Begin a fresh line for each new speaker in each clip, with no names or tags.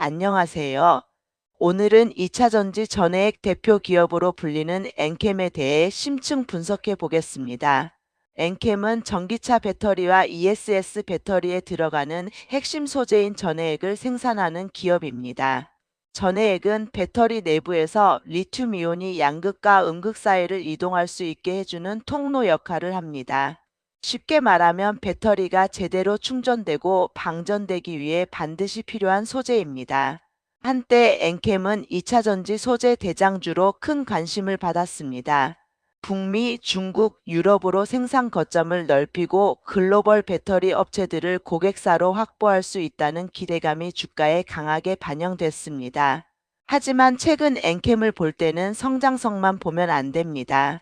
안녕하세요. 오늘은 2차전지 전해액 대표 기업으로 불리는 엔캠에 대해 심층 분석해 보겠습니다. 엔캠은 전기차 배터리와 ESS 배터리에 들어가는 핵심 소재인 전해액을 생산하는 기업입니다. 전해액은 배터리 내부에서 리튬이온이 양극과 음극 사이를 이동할 수 있게 해주는 통로 역할을 합니다. 쉽게 말하면 배터리가 제대로 충전되고 방전되기 위해 반드시 필요한 소재입니다. 한때 엔캠은 2차전지 소재 대장주로 큰 관심을 받았습니다. 북미, 중국, 유럽으로 생산 거점을 넓히고 글로벌 배터리 업체들을 고객사로 확보할 수 있다는 기대감이 주가에 강하게 반영됐습니다. 하지만 최근 엔캠을 볼 때는 성장성만 보면 안 됩니다.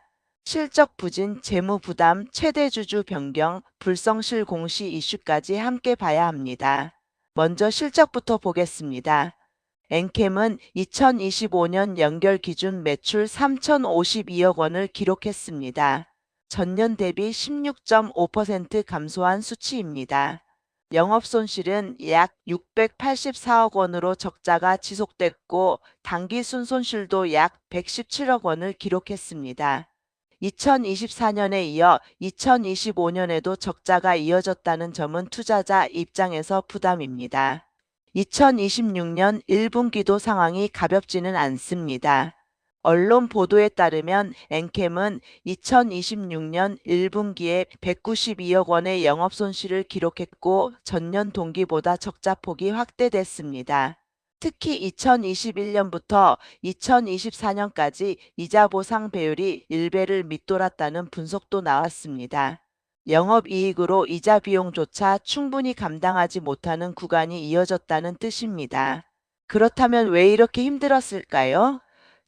실적 부진, 재무 부담, 최대 주주 변경, 불성실 공시 이슈까지 함께 봐야 합니다. 먼저 실적부터 보겠습니다. 엔캠은 2025년 연결 기준 매출 3,052억 원을 기록했습니다. 전년 대비 16.5% 감소한 수치입니다. 영업손실은 약 684억 원으로 적자가 지속됐고 당기 순손실도 약 117억 원을 기록했습니다. 2024년에 이어 2025년에도 적자가 이어졌다는 점은 투자자 입장에서 부담입니다. 2026년 1분기도 상황이 가볍지는 않습니다. 언론 보도에 따르면 엔캠은 2026년 1분기에 192억 원의 영업손실을 기록했고 전년 동기보다 적자폭이 확대됐습니다. 특히 2021년부터 2024년까지 이자 보상 배율이 1배를 밑돌았다는 분석도 나왔습니다. 영업이익으로 이자 비용조차 충분히 감당하지 못하는 구간이 이어졌다는 뜻입니다. 그렇다면 왜 이렇게 힘들었을까요?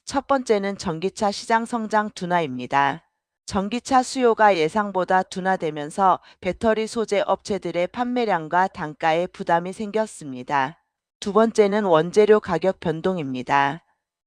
첫 번째는 전기차 시장 성장 둔화입니다. 전기차 수요가 예상보다 둔화되면서 배터리 소재 업체들의 판매량과 단가에 부담이 생겼습니다. 두 번째는 원재료 가격 변동입니다.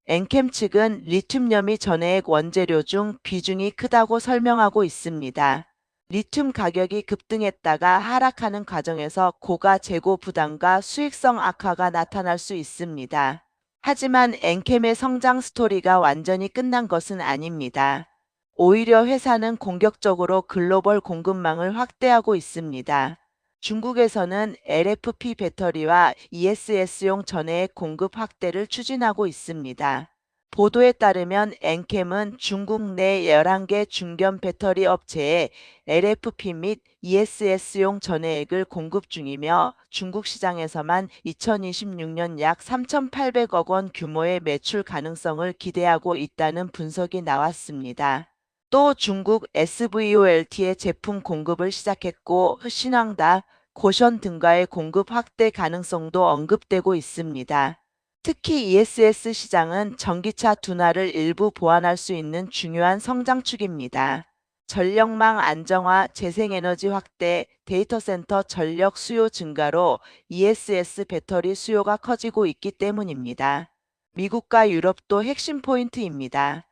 엔캠 측은 리튬염이 전해액 원재료 중 비중이 크다고 설명하고 있습니다. 리튬 가격이 급등했다가 하락하는 과정에서 고가 재고 부담과 수익성 악화가 나타날 수 있습니다. 하지만 엔캠의 성장 스토리가 완전히 끝난 것은 아닙니다. 오히려 회사는 공격적으로 글로벌 공급망을 확대하고 있습니다. 중국에서는 LFP 배터리와 ESS용 전해액 공급 확대를 추진하고 있습니다. 보도에 따르면 엔캠은 중국 내 11개 중견 배터리 업체에 LFP 및 ESS용 전해액을 공급 중이며 중국 시장에서만 2026년 약 3,800억 원 규모의 매출 가능성을 기대하고 있다는 분석이 나왔습니다. 또 중국 SVOLT의 제품 공급을 시작했고 신황다, 고션 등과의 공급 확대 가능성도 언급되고 있습니다. 특히 ESS 시장은 전기차 둔화를 일부 보완할 수 있는 중요한 성장축입니다. 전력망 안정화, 재생에너지 확대, 데이터센터 전력 수요 증가로 ESS 배터리 수요가 커지고 있기 때문입니다. 미국과 유럽도 핵심 포인트입니다.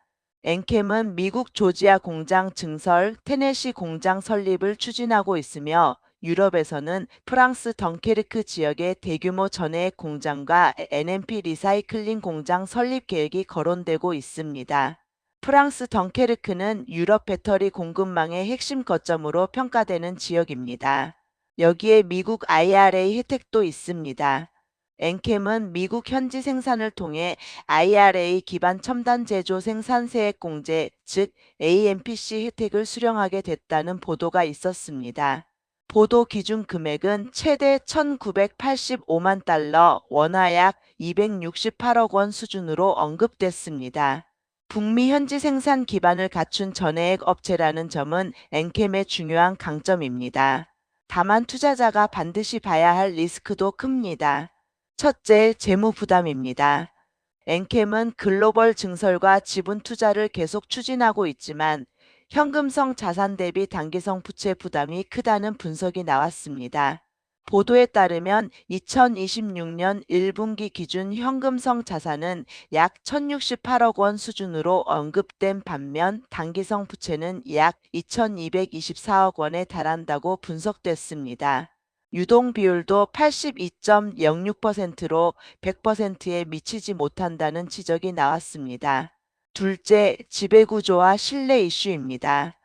엔캠은 미국 조지아 공장 증설, 테네시 공장 설립을 추진하고 있으며 유럽에서는 프랑스 덩케르크 지역의 대규모 전해액 공장과 NMP 리사이클링 공장 설립 계획이 거론되고 있습니다. 프랑스 덩케르크는 유럽 배터리 공급망의 핵심 거점으로 평가되는 지역입니다. 여기에 미국 IRA 혜택도 있습니다. 엔캠은 미국 현지 생산을 통해 IRA 기반 첨단 제조 생산세액 공제, 즉 AMPC 혜택을 수령하게 됐다는 보도가 있었습니다. 보도 기준 금액은 최대 1,985만 달러, 원화 약 268억 원 수준으로 언급됐습니다. 북미 현지 생산 기반을 갖춘 전해액 업체라는 점은 엔캠의 중요한 강점입니다. 다만 투자자가 반드시 봐야 할 리스크도 큽니다. 첫째, 재무 부담입니다. 엔캠은 글로벌 증설과 지분 투자를 계속 추진하고 있지만 현금성 자산 대비 단기성 부채 부담이 크다는 분석이 나왔습니다. 보도에 따르면 2026년 1분기 기준 현금성 자산은 약 1,068억 원 수준으로 언급된 반면 단기성 부채는 약 2,224억 원에 달한다고 분석됐습니다. 유동 비율도 82.06%로 100%에 미치지 못한다는 지적이 나왔습니다. 둘째, 지배구조와 신뢰 이슈입니다.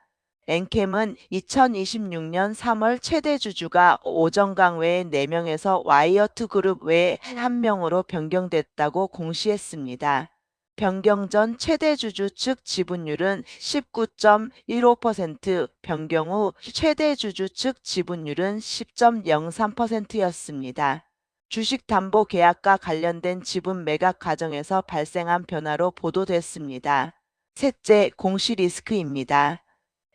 엔캠은 2026년 3월 최대 주주가 오정강 외 4명에서 와이어트 그룹 외 1명으로 변경됐다고 공시했습니다. 변경 전 최대 주주 측 지분율은 19.15%, 변경 후 최대 주주 측 지분율은 10.03%였습니다. 주식담보계약과 관련된 지분 매각 과정에서 발생한 변화로 보도됐습니다. 셋째, 공시 리스크입니다.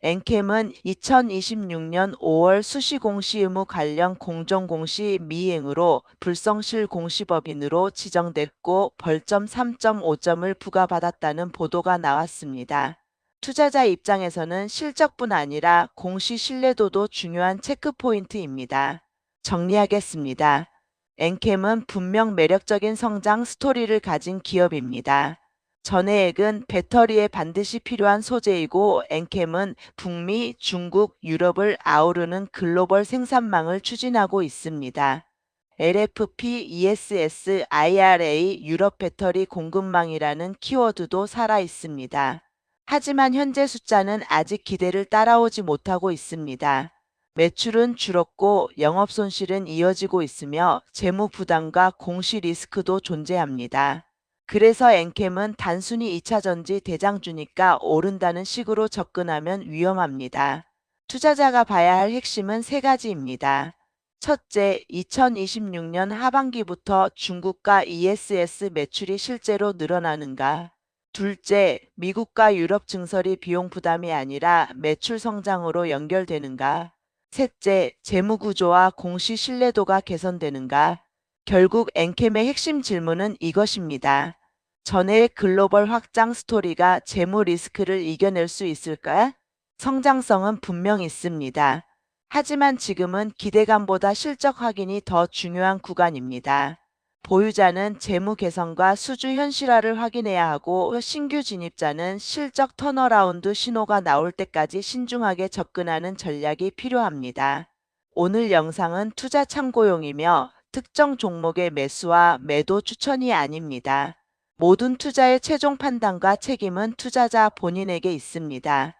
엔캠은 2026년 5월 수시공시 의무 관련 공정공시 미행으로 불성실 공시법인으로 지정됐고 벌점 3.5점을 부과받았다는 보도가 나왔습니다. 투자자 입장에서는 실적뿐 아니라 공시 신뢰도도 중요한 체크포인트입니다. 정리하겠습니다. 엔캠은 분명 매력적인 성장 스토리를 가진 기업입니다. 전해액은 배터리에 반드시 필요한 소재이고 엔캠은 북미, 중국, 유럽을 아우르는 글로벌 생산망을 추진하고 있습니다. LFP, ESS, IRA, 유럽 배터리 공급망이라는 키워드도 살아 있습니다. 하지만 현재 숫자는 아직 기대를 따라오지 못하고 있습니다. 매출은 줄었고 영업 손실은 이어지고 있으며 재무 부담과 공시 리스크도 존재합니다. 그래서 엔캠은 단순히 2차전지 대장주니까 오른다는 식으로 접근하면 위험합니다. 투자자가 봐야 할 핵심은 세 가지입니다. 첫째, 2026년 하반기부터 중국과 ESS 매출이 실제로 늘어나는가? 둘째, 미국과 유럽 증설이 비용 부담이 아니라 매출 성장으로 연결되는가? 셋째, 재무 구조와 공시 신뢰도가 개선되는가? 결국 엔캠의 핵심 질문은 이것입니다. 전해의 글로벌 확장 스토리가 재무 리스크를 이겨낼 수 있을까? 성장성은 분명 있습니다. 하지만 지금은 기대감보다 실적 확인이 더 중요한 구간입니다. 보유자는 재무 개선과 수주 현실화를 확인해야 하고 신규 진입자는 실적 턴어라운드 신호가 나올 때까지 신중하게 접근하는 전략이 필요합니다. 오늘 영상은 투자 참고용이며 특정 종목의 매수와 매도 추천이 아닙니다. 모든 투자의 최종 판단과 책임은 투자자 본인에게 있습니다.